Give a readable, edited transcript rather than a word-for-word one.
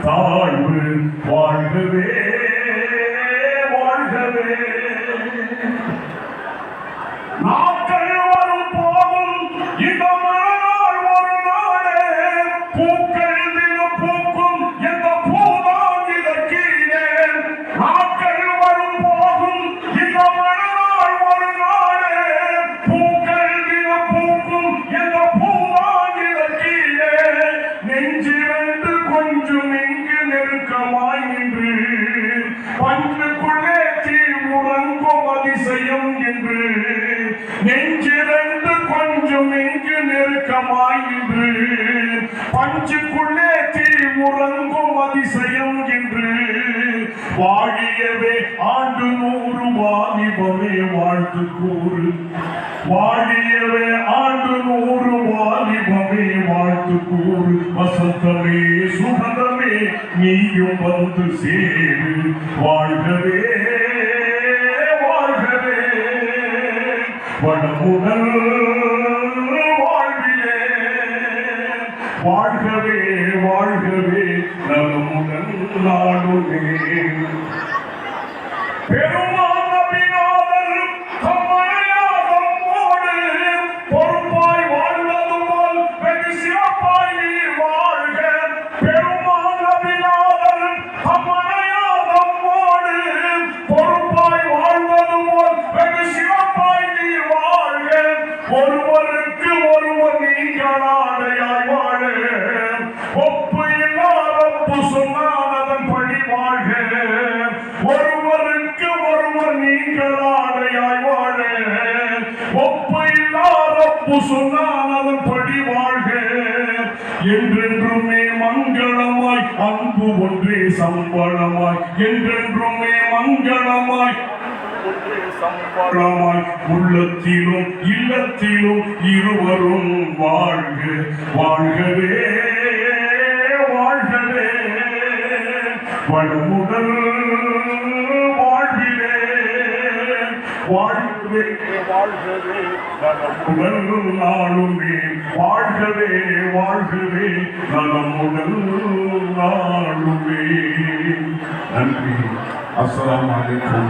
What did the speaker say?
தாழ்வு வாழ்கவே வாழ்கவே. நாட்கள் வரும் போதும் இந்த மறுநாள் ஒரு நாளே பூக்கள் தினம் பூக்கும் எந்த பூதான் இதற்கீழே. நாட்கள் வரும் போதும் இந்த மறுநாள் ஒரு நாளே பூக்கள் தினம் பூக்கும் எந்த பூதான் இதற்கீழே. நெஞ்சிரண்டு கொஞ்சம் இங்கு நெருக்கமாய் நின்று பஞ்சுக்குள்ளே தீ உறங்கும் அதிசயம் என்று. நெஞ்சிரண்டு கொஞ்சம் இங்கு நெருக்கமாய் நின்று பஞ்சுக்குள்ளே தீ உறங்கும் அதிசயம் என்று. வாழியவே ஆண்டு 100 வாலிபமே வாழ்த்து கூறு. வாழியவே ஆண்டு 100 வாலிபமே வாழ்த்து கூறு. வசந்தமே சுகந்தமே நீயும் வந்து சேரு. வாழ்கவே வாழ்கவே வளமுடன் வாழ்விலே. வாழ்கவே வாழ்கவே நலமுடன் நாடுமே. பெருமான் நபிநாதர் தம்மனையாதம்மோடு பொறுப்பாய் வாழ்ந்தது போல் வெகு சிறப்பாய் நீ வாழ்க. பெருமான் நபிநாதர் தம்மனையாதம்மோடு பொறுப்பாய் வாழ்ந்தது போல் வெகு சிறப்பாய் நீ வாழ்க. ஒருவருக்கு ஒருவர் நீங்களாடையாய் வாழ ஒப்பு இல்லாதப்பு சொன்னான் அதன் படி வாழ்க. ஒருவருக்கு ஒருவர் நீங்களாடையாய் வாழ ஒப்பு இல்லாதப்பு சொன்னான் அதன் படி வாழ்க. என்றென்றுமே மங்களமாய் அன்பு ஒன்றே சம்பளமாய். என்றென்றுமே மங்களமாய் சம்பளமாய் உள்ளத்திலும் இல்லத்திலும் இருவரும் வாழ்க. வாழ்கவே வாழ்கவே வளமுடன் வாழ்விலே. வாழ்கவே வாழ்கவே நலமுடன் நாளுமே. வாழ்கவே வாழ்கவே நலமுடன் நாளுமே. நன்றி. அஸ்ஸலாமு அலைக்கும்.